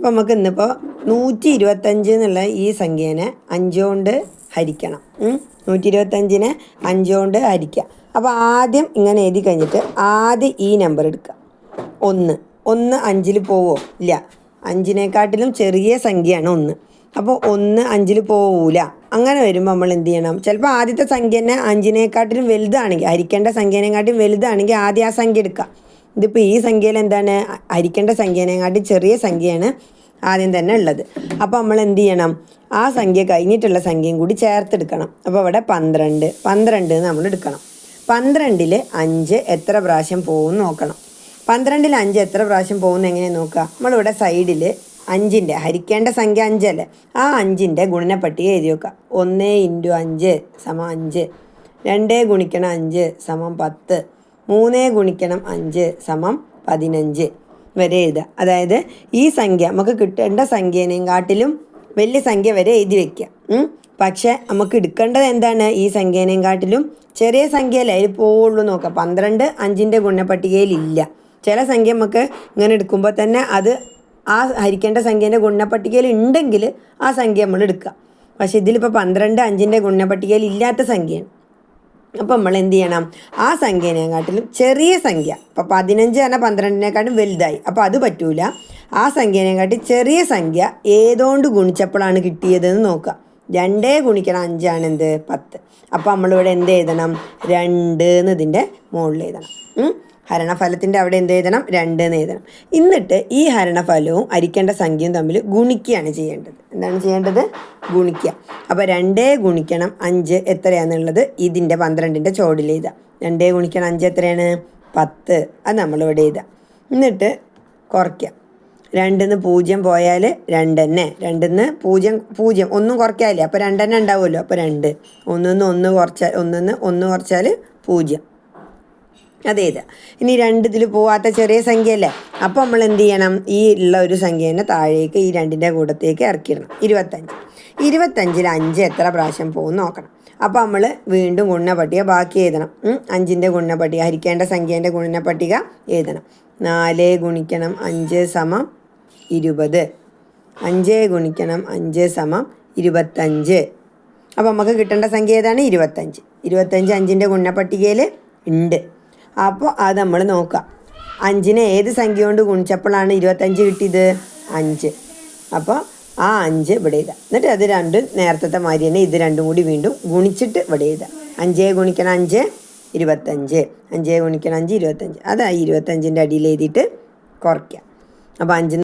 അപ്പോൾ നമുക്ക് ഇന്നിപ്പോൾ 125 എന്നുള്ള ഈ സംഖ്യേനെ 5 കൊണ്ട് ഹരിക്കണം. 125നെ 5 കൊണ്ട് ഹരിക്കുക. അപ്പോൾ ആദ്യം ഇങ്ങനെ എഴുതി കഴിഞ്ഞിട്ട് ആദ്യം ഈ നമ്പർ എടുക്കുക. 1 5-ൽ പോവോ? ഇല്ല. 5-നേക്കാട്ടിലും ചെറിയ സംഖ്യയാണ് 1. അപ്പോൾ 1 5-ൽ പോവില്ല. അങ്ങനെ വരുമ്പോൾ നമ്മൾ എന്ത് ചെയ്യണം? ചിലപ്പോൾ ആദ്യത്തെ സംഖ്യ തന്നെ 5-നേക്കാട്ടിലും വലുതാണെങ്കിൽ, ഹരിക്കേണ്ട സംഖ്യേനെക്കാട്ടിലും വലുതാണെങ്കിൽ ആദ്യം ആ സംഖ്യ എടുക്കുക. ഇതിപ്പോൾ ഈ സംഖ്യയിൽ എന്താണ്? ഹരിക്കേണ്ട സംഖ്യേനെക്കാട്ടിലും ചെറിയ സംഖ്യയാണ് ആദ്യം തന്നെ ഉള്ളത്. അപ്പോൾ നമ്മൾ എന്ത് ചെയ്യണം? ആ സംഖ്യ കഴിഞ്ഞിട്ടുള്ള സംഖ്യയും കൂടി ചേർത്തെടുക്കണം. അപ്പോൾ ഇവിടെ 12 നമ്മൾ എടുക്കണം. 12-ൽ 5 എത്ര പ്രാവശ്യം പോകും നോക്കണം. 12-ൽ 5 എത്ര പ്രാവശ്യം പോകുമെന്ന് എങ്ങനെയാണ് നോക്കുക? നമ്മളിവിടെ സൈഡിൽ 5-ന്റെ ഹരിക്കേണ്ട സംഖ്യ 5 അല്ലേ? ആ 5-ന്റെ ഗുണനപ്പട്ടിക എഴുതി വെക്കുക. 1 × 5 = 5, 2 × 5 = 10, 3 × 5 = 15 വരെ എഴുതുക. അതായത് ഈ സംഖ്യ നമുക്ക് കിട്ടേണ്ട സംഖ്യേനെയും കാട്ടിലും വലിയ സംഖ്യ വരെ എഴുതി വയ്ക്കുക. പക്ഷേ നമുക്ക് എടുക്കേണ്ടത് എന്താണ്? ഈ സംഖ്യേനെയും കാട്ടിലും ചെറിയ സംഖ്യയല്ലേ അതിൽ പോവുള്ളൂ നോക്കുക. 12 5-ന്റെ ഗുണനപ്പട്ടികയിൽ ഇല്ല. ചില സംഖ്യ നമുക്ക് ഇങ്ങനെ എടുക്കുമ്പോൾ തന്നെ അത് ആ ഹരിക്കേണ്ട സംഖ്യേൻ്റെ ഗുണനപ്പട്ടികയിൽ ഉണ്ടെങ്കിൽ ആ സംഖ്യ നമ്മൾ എടുക്കുക. പക്ഷേ ഇതിലിപ്പോൾ 12 5-ന്റെ ഗുണനപ്പട്ടികയിൽ ഇല്ലാത്ത സംഖ്യയാണ്. അപ്പോൾ നമ്മൾ എന്ത് ചെയ്യണം? ആ സംഖ്യേനെക്കാട്ടിലും ചെറിയ സംഖ്യ, ഇപ്പോൾ 15 പറഞ്ഞാൽ 12-നേക്കാട്ടും വലുതായി, അപ്പോൾ അത് പറ്റൂല. ആ സംഖ്യേനെക്കാട്ടി ചെറിയ സംഖ്യ ഏതുകൊണ്ട് ഗുണിച്ചപ്പോഴാണ് കിട്ടിയതെന്ന് നോക്കുക. 2 × 5 ആണ് എന്ത്? 10. അപ്പോൾ നമ്മളിവിടെ എന്ത് എഴുതണം? 2 എന്ന് ഇതിൻ്റെ മുകളിൽ എഴുതണം. ഹരണഫലത്തിൻ്റെ അവിടെ എന്ത് എഴുതണം? 2 എന്ന് എഴുതണം. എന്നിട്ട് ഈ ഹരണഫലവും ഹരിക്കേണ്ട സംഖ്യയും തമ്മിൽ ഗുണിക്കുകയാണ് ചെയ്യേണ്ടത്. എന്താണ് ചെയ്യേണ്ടത്? ഗുണിക്കുക. അപ്പോൾ 2 × 5 എത്രയാണെന്നുള്ളത് ഇതിൻ്റെ 12-ന്റെ ചോടിൽ എഴുതാം. 2 × 5 എത്രയാണ്? 10. അത് നമ്മളിവിടെ എഴുതാം. എന്നിട്ട് കുറയ്ക്കുക. 2-ന്ന് 0 പോയാൽ 2 തന്നെ. 2-ന്ന് 0 ഒന്നും കുറയ്ക്കാല്ലേ? അപ്പോൾ 2 തന്നെ ഉണ്ടാവുമല്ലോ. അപ്പോൾ 2. 1-ന്ന് 1 കുറച്ചാൽ 1-ന്ന് 1 കുറച്ചാൽ 0. അതേതാ? ഇനി 2-ൽ പോവാത്ത ചെറിയ സംഖ്യ അല്ലേ? അപ്പോൾ നമ്മൾ എന്ത് ചെയ്യണം? ഈ ഉള്ള ഒരു സംഖ്യേനെ താഴേക്ക് ഈ 2-ന്റെ കൂടത്തേക്ക് ഇറക്കിയിടണം. 25. 25-ൽ 5 എത്ര പ്രാവശ്യം പോകും നോക്കണം. അപ്പോൾ നമ്മൾ വീണ്ടും ഗുണനപ്പട്ടിക ബാക്കി എഴുതണം. 5-ന്റെ ഗുണനപ്പട്ടിക, ഹരിക്കേണ്ട സംഖ്യേൻ്റെ ഗുണനപ്പട്ടിക എഴുതണം. 4 × 5 = 20. 5 × 5 = 25. അപ്പോൾ നമുക്ക് കിട്ടേണ്ട സംഖ്യ ഏതാണ്? 25. 25 5-ന്റെ ഗുണനപ്പട്ടികയിൽ ഉണ്ട്. അപ്പോൾ അത് നമ്മൾ നോക്കുക. 5-നെ ഏത് സംഖ്യ കൊണ്ട് ഗുണിച്ചപ്പോഴാണ് 25 കിട്ടിയത്? 5. അപ്പോൾ ആ 5 ഇവിടെ എഴുതാം. എന്നിട്ട് അത് രണ്ടും നേരത്തെ മാതിരി തന്നെ ഇത് രണ്ടും കൂടി വീണ്ടും ഗുണിച്ചിട്ട് ഇവിടെ എഴുതാം. 5 × 5 = 25. 5 × 5 = 25. അത് 25-ന്റെ അടിയിൽ എഴുതിയിട്ട് കുറയ്ക്കുക. അപ്പോൾ 5